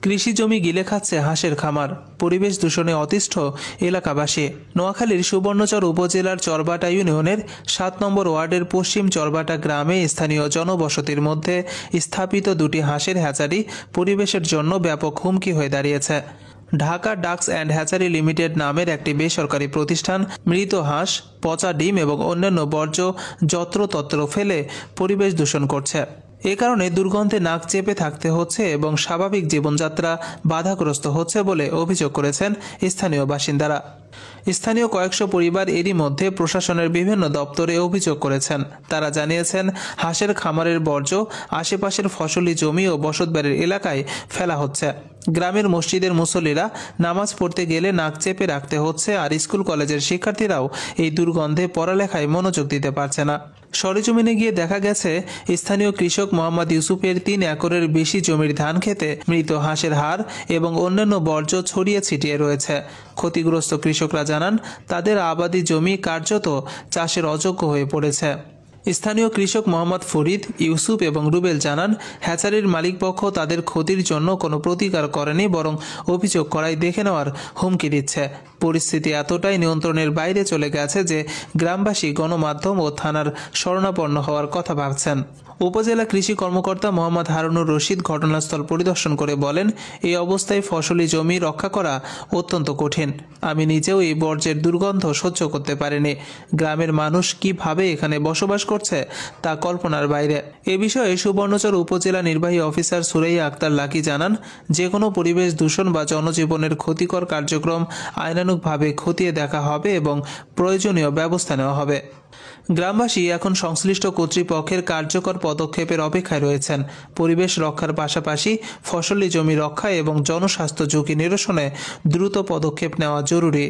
কৃষি জমি গিলে খাচ্ছে হাঁসের খামার, পরিবেশ দূষণে অতিষ্ঠ এলাকাবাসী। নোয়াখালীর সুবর্ণচর উপজেলার চরবাটা ইউনিয়নের ৭ নম্বর ওয়ার্ডের পশ্চিম চরবাটা গ্রামে স্থানীয় জনবসতির মধ্যে স্থাপিত দুটি হাঁসের হ্যাচারি পরিবেশের জন্য ব্যাপক হুমকি হয়ে দাঁড়িয়েছে। Dhaka ducks and hatchery limited নামের একটি বেসরকারি প্রতিষ্ঠান মৃত হাঁস, পচা ডিম এবং অন্যান্য বর্জ্য যত্রতত্র ফেলে পরিবেশ দূষণ করছে। এ কারণে দুর্গন্ধে নাক চেপে থাকতে হচ্ছে এবং স্বাভাবিক জীবনযাত্রা বাধাগ্রস্ত হচ্ছে বলে অভিযোগ করেছেন স্থানীয় বাসিন্দারা। স্থানীয় কয়েকশো পরিবার এরই মধ্যে প্রশাসনের বিভিন্ন দপ্তরে অভিযোগ করেছেন। তারা জানিয়েছেন, হাঁসের খামারের বর্জ্য আশেপাশের ফসলি জমি ও বসতবাড়ির এলাকায় ফেলা হচ্ছে। গ্রামের মসজিদের মুসল্লিরা নামাজ পড়তে গেলে নাক চেপে রাখতে হচ্ছে, আর স্কুল কলেজের শিক্ষার্থীরাও এই দুর্গন্ধে পড়ালেখায় মনোযোগ দিতে পারছে না। সরেজমিনে গিয়ে দেখা গেছে, স্থানীয় কৃষক মোহাম্মদ ইউসুফের ৩ একরের বেশি জমির ধান খেতে মৃত হাঁসের হাড় এবং অন্যান্য বর্জ্য ছড়িয়ে ছিটিয়ে রয়েছে। ক্ষতিগ্রস্ত কৃষকরা জানান, তাদের আবাদি জমি কার্যত চাষের অযোগ্য হয়ে পড়েছে। স্থানীয় কৃষক মোহাম্মদ ফরিদ, ইউসুফ এবং রুবেল জানান, হ্যাচারির মালিকপক্ষ তাদের ক্ষতির জন্য কোনো প্রতিকার করেনি, বরং অভিযোগ করায় দেখে নেওয়ার হুমকি দিচ্ছে। পরিস্থিতি এতটাই নিয়ন্ত্রণের বাইরে চলে গেছে যে গ্রামবাসী গণমাধ্যম ও থানার শরণাপন্ন হওয়ার কথা ভাবছেন। উপজেলা কৃষি কর্মকর্তা মোহাম্মদ হারুনুর রশিদ ঘটনাস্থল পরিদর্শন করে বলেন, এই অবস্থায় ফসলি জমি রক্ষা করা অত্যন্ত কঠিন। আমি নিজেও এই বর্জ্যের দুর্গন্ধ সহ্য করতে পারিনি। গ্রামের মানুষ কিভাবে এখানে বসবাস করছে তা কল্পনার বাইরে। এ বিষয়ে সুবর্ণচর উপজেলা নির্বাহী অফিসার সুরাইয়া আক্তার লাকি জানান, যে কোনো পরিবেশ দূষণ বা জনজীবনের ক্ষতিকর কার্যক্রম আইনানুগভাবে খতিয়ে দেখা হবে এবং প্রয়োজনীয় ব্যবস্থা নেওয়া হবে। গ্রামবাসী এখন সংশ্লিষ্ট কর্তৃপক্ষের কার্যকর পদক্ষেপের অপেক্ষায় রয়েছেন। পরিবেশ রক্ষার পাশাপাশি ফসলি জমি রক্ষা এবং জনস্বাস্থ্য ঝুঁকি নিরসনে দ্রুত পদক্ষেপ নেওয়া জরুরি।